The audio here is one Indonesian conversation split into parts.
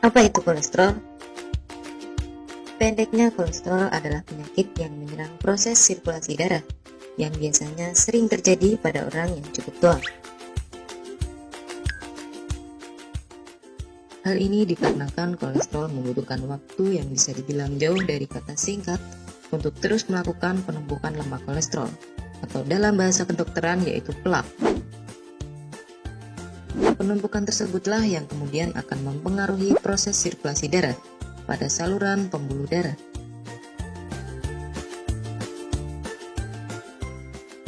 Apa itu kolesterol? Pendeknya, kolesterol adalah penyakit yang menyerang proses sirkulasi darah yang biasanya sering terjadi pada orang yang cukup tua. Hal ini dikarenakan kolesterol membutuhkan waktu yang bisa dibilang jauh dari kata singkat untuk terus melakukan penumpukan lemak kolesterol, atau dalam bahasa kedokteran yaitu plak. Penumpukan tersebutlah yang kemudian akan mempengaruhi proses sirkulasi darah pada saluran pembuluh darah.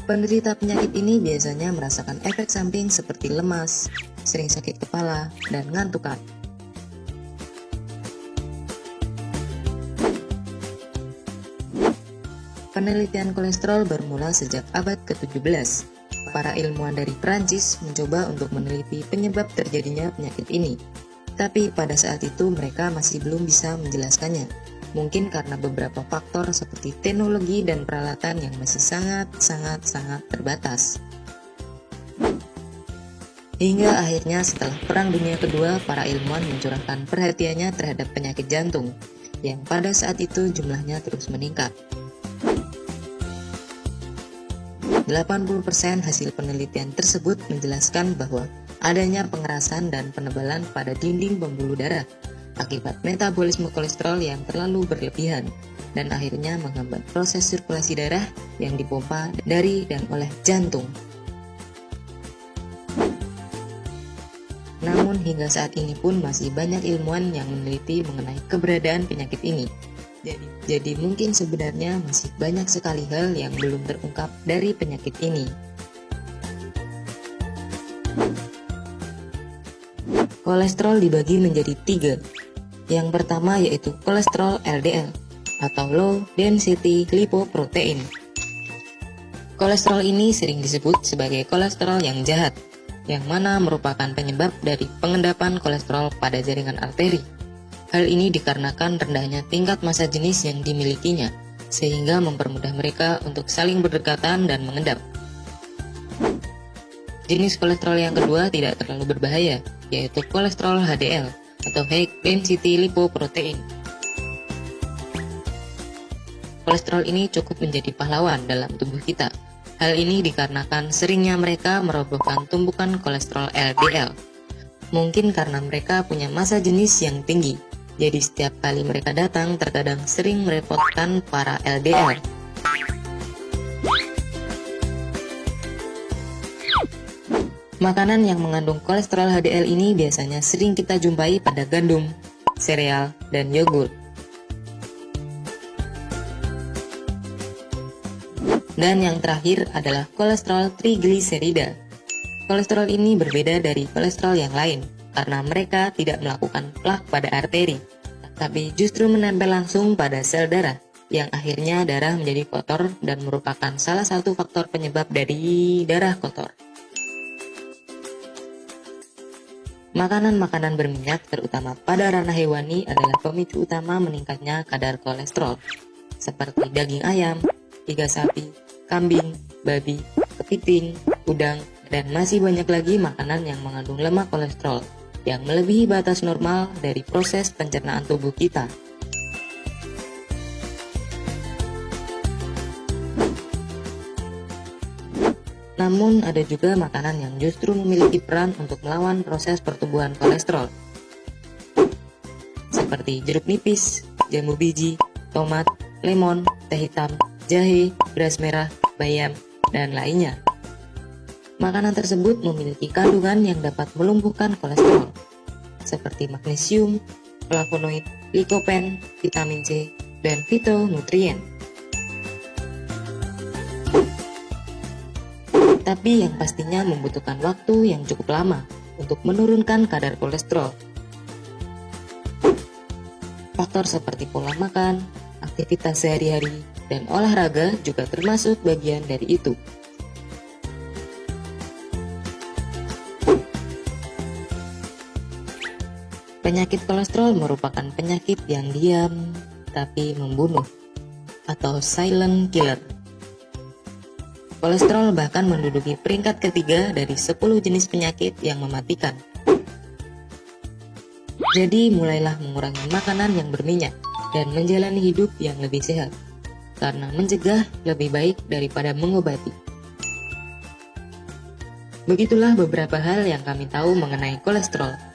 Penderita penyakit ini biasanya merasakan efek samping seperti lemas, sering sakit kepala, dan ngantukan. Penelitian kolesterol bermula sejak abad ke-17. Para ilmuwan dari Prancis mencoba untuk meneliti penyebab terjadinya penyakit ini. Tapi pada saat itu mereka masih belum bisa menjelaskannya. Mungkin karena beberapa faktor seperti teknologi dan peralatan yang masih sangat terbatas. Hingga akhirnya setelah Perang Dunia Kedua, para ilmuwan mencurahkan perhatiannya terhadap penyakit jantung, yang pada saat itu jumlahnya terus meningkat. 80% hasil penelitian tersebut menjelaskan bahwa adanya pengerasan dan penebalan pada dinding pembuluh darah akibat metabolisme kolesterol yang terlalu berlebihan dan akhirnya menghambat proses sirkulasi darah yang dipompa dari dan oleh jantung. Namun hingga saat ini pun masih banyak ilmuwan yang meneliti mengenai keberadaan penyakit ini. Jadi mungkin sebenarnya masih banyak sekali hal yang belum terungkap dari penyakit ini. Kolesterol dibagi menjadi 3. Yang pertama yaitu kolesterol LDL atau Low Density Lipoprotein. Kolesterol ini sering disebut sebagai kolesterol yang jahat, yang mana merupakan penyebab dari pengendapan kolesterol pada jaringan arteri. Hal ini dikarenakan rendahnya tingkat massa jenis yang dimilikinya, sehingga mempermudah mereka untuk saling berdekatan dan mengendap. Jenis kolesterol yang kedua tidak terlalu berbahaya, yaitu kolesterol HDL atau High Density Lipoprotein. Kolesterol ini cukup menjadi pahlawan dalam tubuh kita. Hal ini dikarenakan seringnya mereka merobohkan tumpukan kolesterol LDL. Mungkin karena mereka punya massa jenis yang tinggi. Jadi setiap kali mereka datang terkadang sering merepotkan para LDL. Makanan yang mengandung kolesterol HDL ini biasanya sering kita jumpai pada gandum, sereal, dan yogurt. Dan yang terakhir adalah kolesterol trigliserida. Kolesterol ini berbeda dari kolesterol yang lain, karena mereka tidak melakukan plak pada arteri, tapi justru menempel langsung pada sel darah, yang akhirnya darah menjadi kotor dan merupakan salah satu faktor penyebab dari darah kotor. Makanan-makanan berminyak, terutama pada ranah hewani, adalah pemicu utama meningkatnya kadar kolesterol, seperti daging ayam, iga sapi, kambing, babi, kepiting, udang, dan masih banyak lagi makanan yang mengandung lemak kolesterol yang melebihi batas normal dari proses pencernaan tubuh kita. Namun ada juga makanan yang justru memiliki peran untuk melawan proses pertumbuhan kolesterol, seperti jeruk nipis, jambu biji, tomat, lemon, teh hitam, jahe, beras merah, bayam, dan lainnya. Makanan tersebut memiliki kandungan yang dapat melumpuhkan kolesterol, seperti magnesium, flavonoid, likopen, vitamin C, dan fitonutrien. Tapi yang pastinya membutuhkan waktu yang cukup lama untuk menurunkan kadar kolesterol. Faktor seperti pola makan, aktivitas sehari-hari, dan olahraga juga termasuk bagian dari itu. Penyakit kolesterol merupakan penyakit yang diam tapi membunuh, atau silent killer. Kolesterol bahkan menduduki peringkat ketiga dari 10 jenis penyakit yang mematikan. Jadi mulailah mengurangi makanan yang berminyak dan menjalani hidup yang lebih sehat. Karena mencegah lebih baik daripada mengobati. Begitulah beberapa hal yang kami tahu mengenai kolesterol.